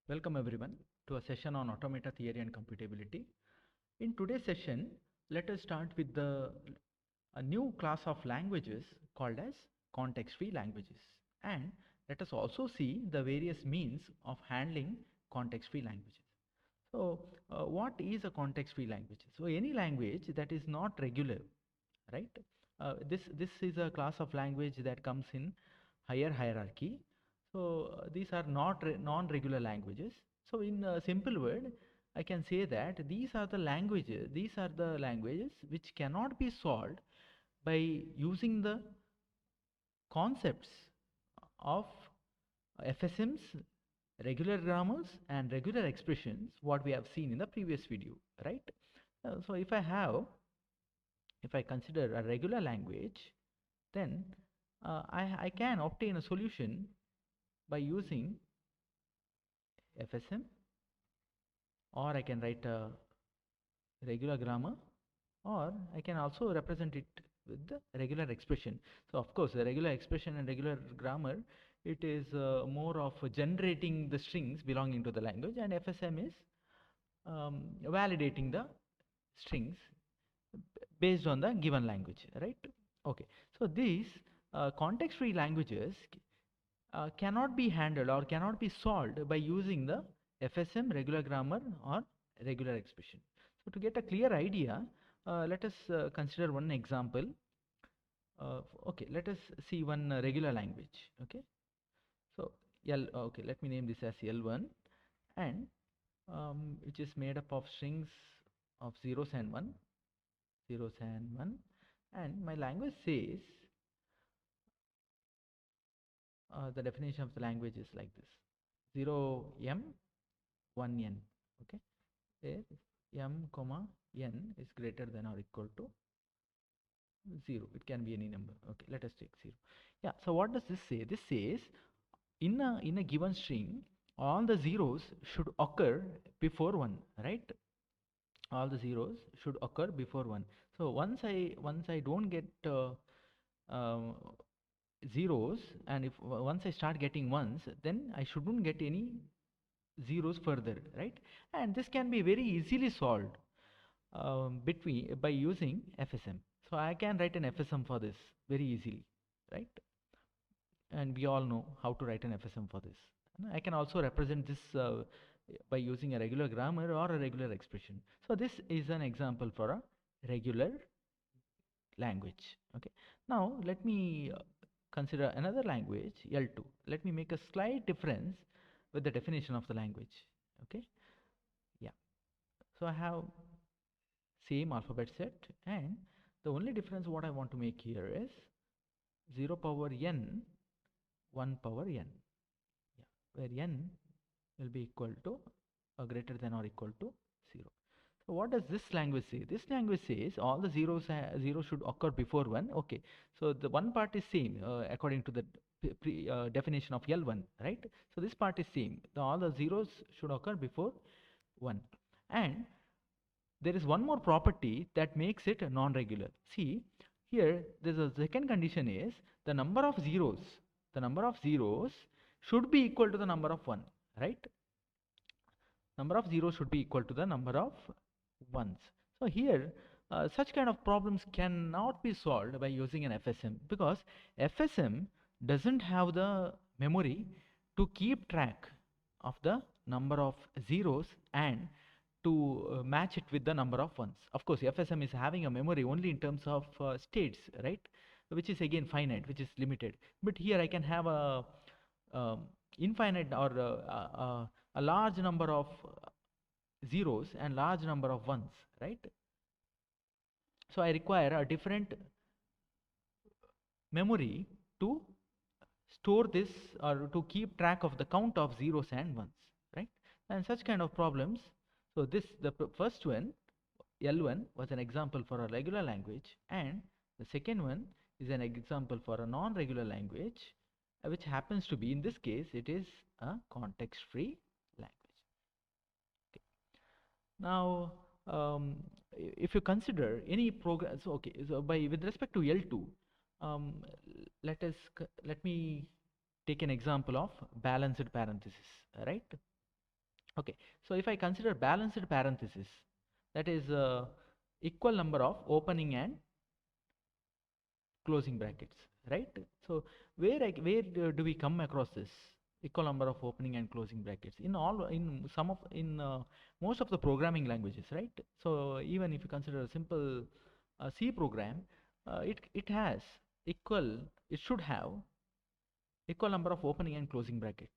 Welcome everyone to a session on automata theory and computability. In today's session, let us start with a new class of languages called as context-free languages, and let us also see the various means of handling context-free languages. So, what is a context-free language? So, any language that is not regular, right? This is a class of language that comes in higher hierarchy. So these are not non-regular languages. So in a simple word, I can say that these are the languages which cannot be solved by using the concepts of FSMs, regular grammars and regular expressions, what we have seen in the previous video, right? So if I consider a regular language, then I can obtain a solution by using FSM, or I can write a regular grammar, or I can also represent it with the regular expression. So of course the regular expression and regular grammar, it is more of generating the strings belonging to the language, and FSM is validating the strings based on the given language, right? Okay, so these context-free languages cannot be handled or cannot be solved by using the FSM, regular grammar or regular expression. So to get a clear idea, let us consider one example. Okay, let us see one regular language. Okay, so okay, let me name this as L1, and which is made up of strings of zeros and 1, and my language says the definition of the language is like this: 0m 1n. Okay, where m comma n is greater than or equal to 0. It can be any number. Okay, let us take 0. Yeah, so what does this say? This says in a given string, all the zeros should occur before 1, right? All the zeros should occur before 1. So once I don't get zeros, and if once I start getting ones, then I shouldn't get any zeros further, right? And this can be very easily solved by using FSM. So I can write an FSM for this very easily, right? And we all know how to write an FSM for this. I can also represent this by using a regular grammar or a regular expression. So this is an example for a regular language. Okay, now let me consider another language, L2. Let me make a slight difference with the definition of the language. Okay, yeah, so I have same alphabet set, and the only difference what I want to make here is 0 power n, 1 power n, yeah, where n will be equal to or greater than or equal to 0. So what does this language say? This language says all the zeros should occur before 1. Okay, so the one part is same according to the definition of L1, right? So this part is same. All the zeros should occur before 1, and there is one more property that makes it non-regular. See, here there's a second condition is the number of zeros should be equal to the number of 1, right? Number of zeros should be equal to the number of ones. So here such kind of problems cannot be solved by using an FSM, because FSM doesn't have the memory to keep track of the number of zeros and to match it with the number of ones. Of course, FSM is having a memory only in terms of states, right? Which is again finite, which is limited. But here I can have a infinite or a large number of zeros and large number of ones, right? So I require a different memory to store this or to keep track of the count of zeros and ones, right? And such kind of problems. So the first one, L1, was an example for a regular language, and the second one is an example for a non-regular language, which happens to be, in this case, it is a context-free language. Okay. Now, if you consider any program, so okay, so with respect to L2, um, let me take an example of balanced parenthesis, right? Okay, so if I consider balanced parenthesis, that is equal number of opening and closing brackets, right? So where do we come across this equal number of opening and closing brackets? In most of the programming languages, right? So even if you consider a simple C program, it has equal it should have equal number of opening and closing bracket,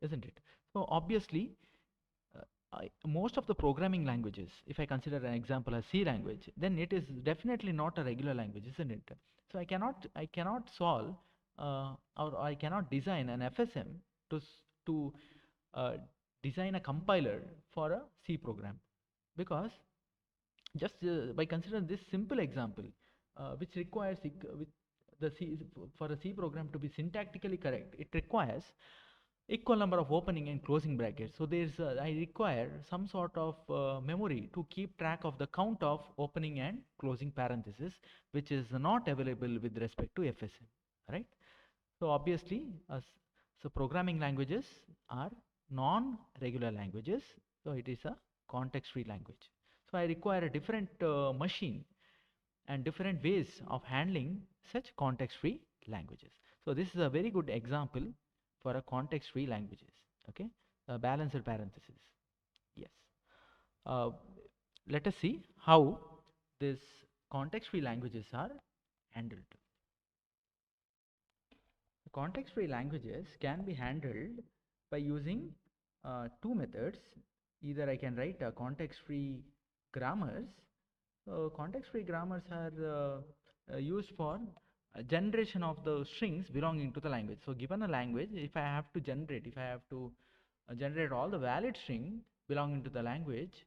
isn't it? So obviously, most of the programming languages, if I consider an example as C language, then it is definitely not a regular language, isn't it? So I cannot solve or I cannot design an FSM to uh, design a compiler for a C program, because just by considering this simple example, which requires with the C for a C program to be syntactically correct, it requires equal number of opening and closing brackets. So I require some sort of memory to keep track of the count of opening and closing parentheses, which is not available with respect to FSM, right? So obviously, so programming languages are non-regular languages, so it is a context-free language. So I require a different machine and different ways of handling such context-free languages. So this is a very good example for a context-free languages. Okay, balanced parentheses. Yes. Uh, Let us see how this context-free languages are handled. Context-free languages can be handled by using two methods. Either I can write context-free grammars. Context-free grammars are used for generation of the strings belonging to the language. So given a language, if I have to generate all the valid string belonging to the language,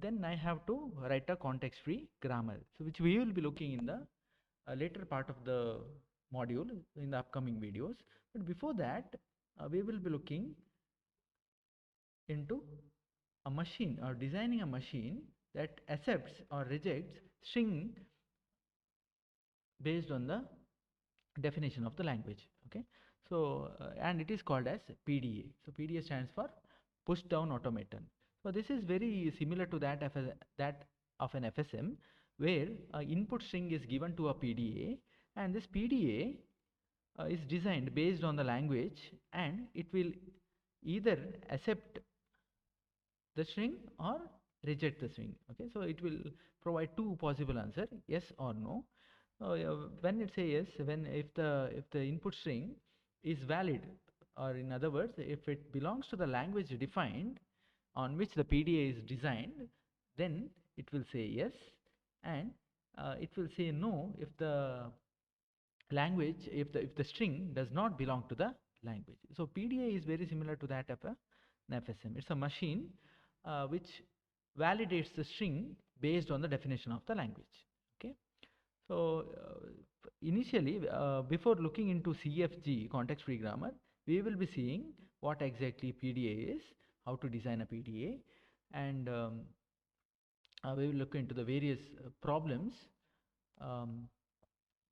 then I have to write a context-free grammar, so which we will be looking in the later part of the module in the upcoming videos. But before that, we will be looking into a machine or designing a machine that accepts or rejects string based on the definition of the language. Okay, so and it is called as PDA. So PDA stands for push down automaton. So this is very similar to that of an FSM, where input string is given to a PDA, and this PDA is designed based on the language, and it will either accept the string or reject the string. Okay, so it will provide two possible answer, yes or no. When it says yes, if the input string is valid, or in other words, if it belongs to the language defined on which the PDA is designed, then it will say yes, and it will say no if the language if the string does not belong to the language. So PDA is very similar to that of an FSM. It's a machine which validates the string based on the definition of the language. Okay, so initially, before looking into CFG, context free grammar, we will be seeing what exactly PDA is, how to design a PDA, and we will look into the various problems um,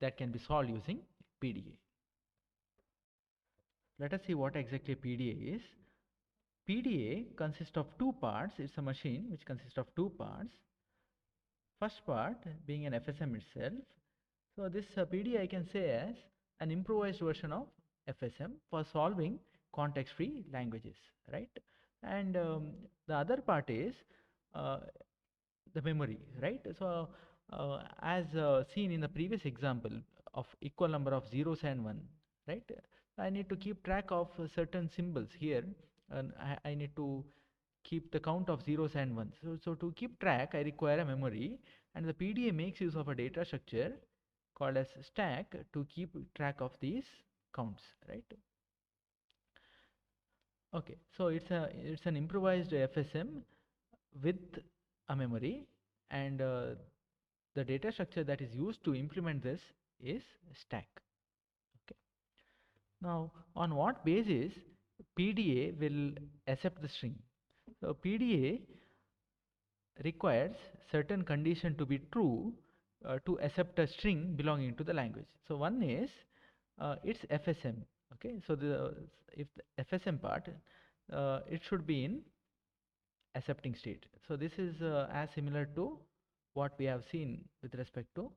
that can be solved using PDA. Let us see what exactly PDA is. PDA consists of two parts. It's a machine which consists of two parts. First part being an FSM itself. So this PDA I can say as an improvised version of FSM for solving context-free languages, right? And the other part is uh, the memory, right? So as seen in the previous example of equal number of zeros and one, right? I need to keep track of certain symbols here, and I need to keep the count of zeros and ones. So to keep track, I require a memory, and the PDA makes use of a data structure called as stack to keep track of these counts, right? Okay, so it's an improvised FSM with a memory, and the data structure that is used to implement this is stack. Okay, Now, on what basis PDA will accept the string? So PDA requires certain condition to be true to accept a string belonging to the language. So one is it's FSM. Okay, so if the FSM part, it should be in accepting state. So this is as similar to what we have seen with respect to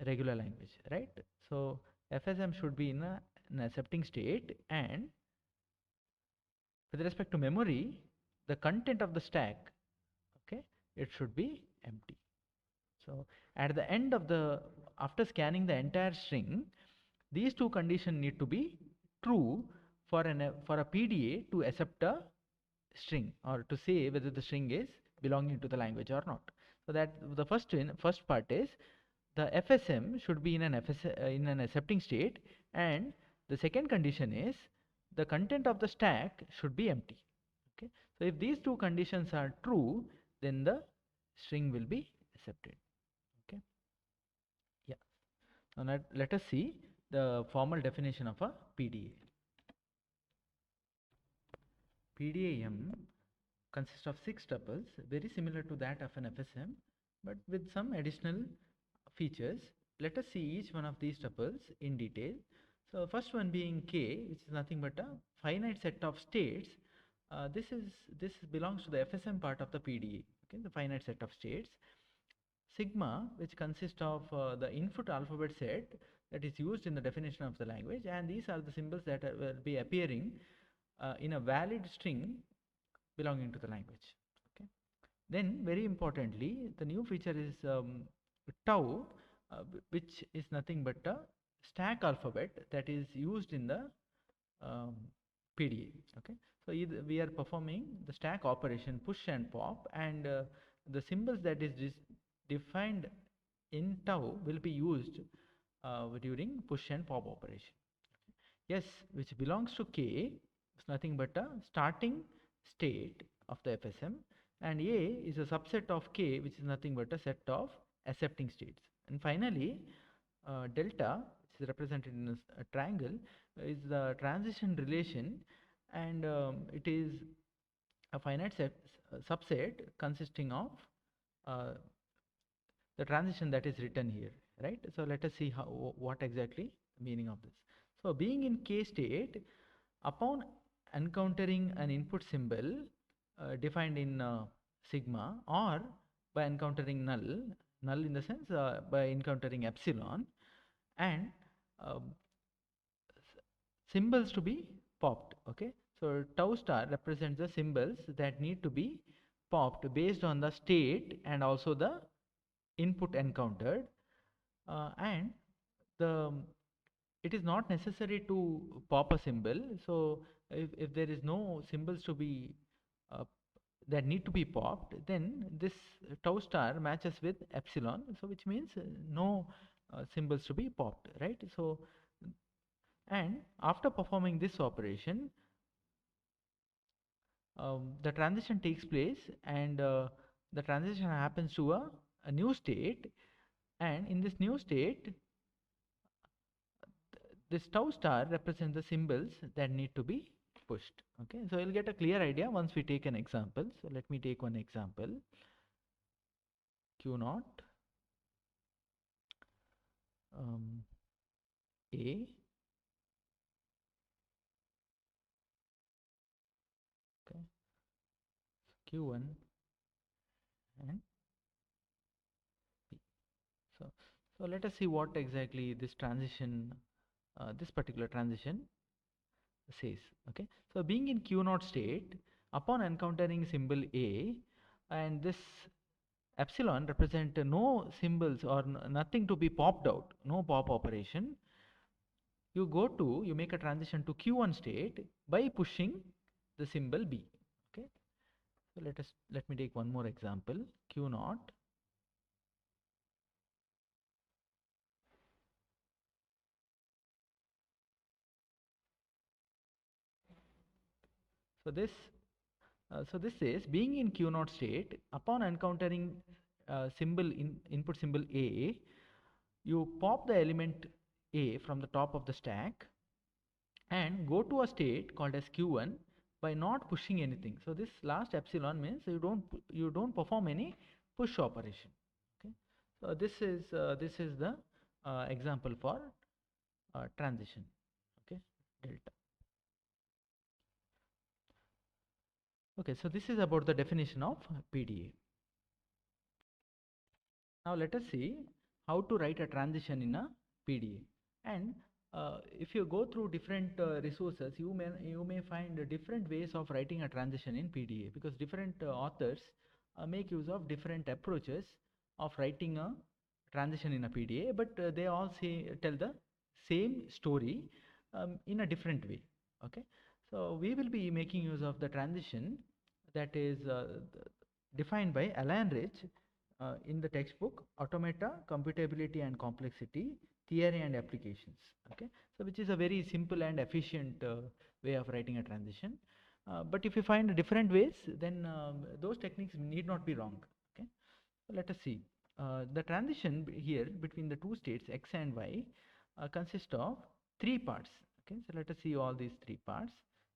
regular language, right? So FSM should be in an accepting state, and with respect to memory, the content of the stack, okay, it should be empty. So at the end of the, after scanning the entire string, these two conditions need to be true for a PDA to accept a string, or to say whether the string is belonging to the language or not. So that the first part is the FSM should be in in an accepting state, and the second condition is the content of the stack should be empty. Okay, so if these two conditions are true, then the string will be accepted. Okay, yeah. Now let us see the formal definition of a PDA. PDAM consists of 6 tuples, very similar to that of an FSM, but with some additional features. Let us see each one of these tuples in detail. So first one being K, which is nothing but a finite set of states. This belongs to the FSM part of the PDA. Okay, the finite set of states. Sigma, which consists of the input alphabet set that is used in the definition of the language, and these are the symbols that will be appearing in a valid string belonging to the language. Okay. Then very importantly, the new feature is tau, which is nothing but a stack alphabet that is used in the PDA. Okay, so either we are performing the stack operation, push and pop, and the symbols that is defined in tau will be used during push and pop operation. Yes, which belongs to K, is nothing but a starting state of the FSM, and A is a subset of K, which is nothing but a set of accepting states. And finally, delta, which is represented in a triangle, is the transition relation, and it is a finite subset consisting of the transition that is written here, right? So let us see what exactly the meaning of this. So being in K state, upon encountering an input symbol defined in sigma, or by encountering null in the sense by encountering epsilon, and symbols to be popped. Okay, so tau star represents the symbols that need to be popped based on the state and also the input encountered, and the it is not necessary to pop a symbol. So if there is no symbols to be that need to be popped, then this tau star matches with epsilon, so which means no symbols to be popped, right? So and after performing this operation, the transition takes place, and the transition happens to a new state, and in this new state, this tau star represents the symbols that need to be pushed. Okay, so you'll get a clear idea once we take an example. So let me take one example. Q naught A, okay, Q1 and P. So let us see what exactly this transition, this particular transition says. Okay, so being in Q naught state, upon encountering symbol A, and this epsilon represent no symbols or nothing to be popped out, no pop operation, you make a transition to Q1 state by pushing the symbol B. Okay, so let me take one more example. Q naught so this says, being in Q naught state, upon encountering input symbol A, you pop the element A from the top of the stack, and go to a state called as Q1 by not pushing anything. So this last epsilon means you don't perform any push operation. Okay, so this is the example for transition. Okay, delta. Okay, so this is about the definition of PDA. Now let us see how to write a transition in a PDA. And if you go through different resources, you may find different ways of writing a transition in PDA, because different authors make use of different approaches of writing a transition in a PDA, but they all tell the same story in a different way. Okay, so we will be making use of the transition that is defined by Alan Rich in the textbook Automata, Computability and Complexity, Theory and Applications. Okay, so which is a very simple and efficient way of writing a transition. But if you find different ways, then those techniques need not be wrong. Okay, so let us see. The transition here between the two states x and y consists of three parts. Okay, so let us see all these three parts.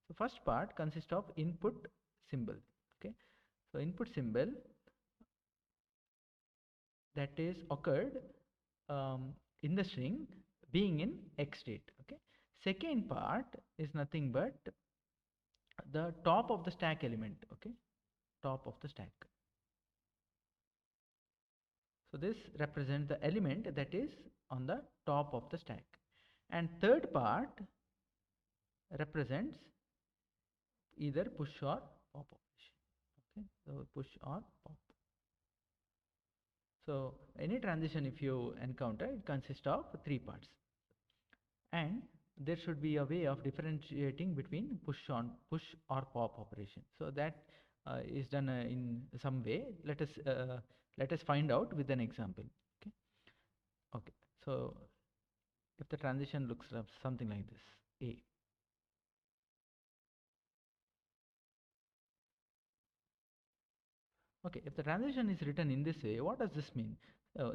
So first part consists of input symbol. Okay, so input symbol that is occurred in the string being in X state. Okay, second part is nothing but the top of the stack element. Okay, top of the stack. So this represents the element that is on the top of the stack, and third part represents either push or pop operation. Okay, so push or pop. So any transition if you encounter, it consists of three parts, and there should be a way of differentiating between push or pop operation. So that is done in some way. Let us find out with an example. Okay. Okay. So if the transition looks something like this, A. Okay, if the transition is written in this way, what does this mean?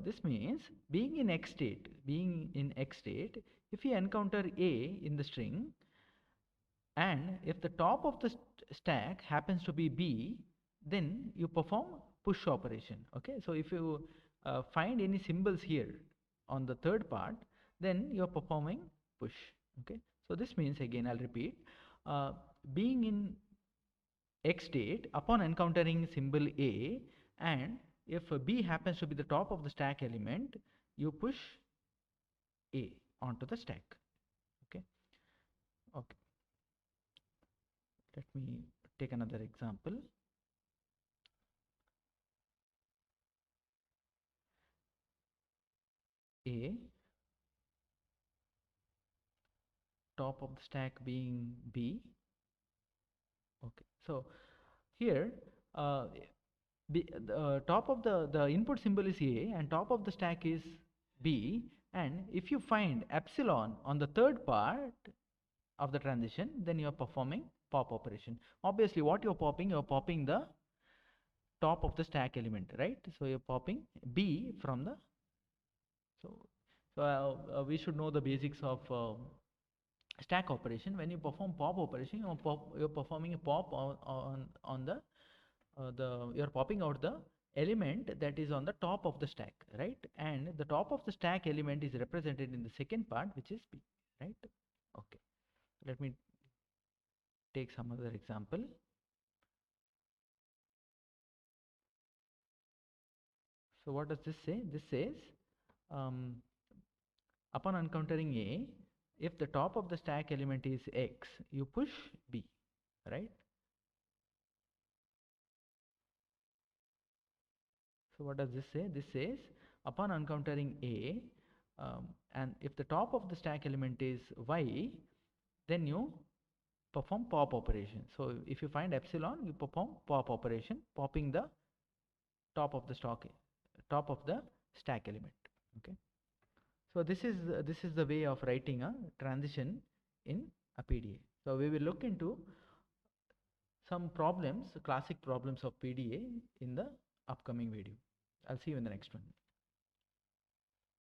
This means being in X state, if you encounter A in the string, and if the top of the stack happens to be B, then you perform push operation. Okay, so if you find any symbols here on the third part, then you are performing push. Okay, so this means, again I'll repeat, being in X state, upon encountering symbol A, and if B happens to be the top of the stack element, you push A onto the stack. Okay. Okay. Let me take another example. A, top of the stack being B. Okay, so here the top of the input symbol is A and top of the stack is B, and if you find epsilon on the third part of the transition, then you are performing pop operation. Obviously what you're popping the top of the stack element, right? So you're popping B from the, so we should know the basics of stack operation. When you perform pop operation, you're performing a pop on the you're popping out the element that is on the top of the stack, right? And the top of the stack element is represented in the second part, which is B, right? Okay, let me take some other example. So what does this say? This says upon encountering A, if the top of the stack element is X, you push B, right? So what does this say? This says upon encountering A, and if the top of the stack element is Y, then you perform pop operation. So if you find epsilon, you perform pop operation, popping the top of the stack element. Okay. So this is the way of writing a transition in a PDA. So we will look into some problems, classic problems of PDA in the upcoming video. I'll see you in the next one.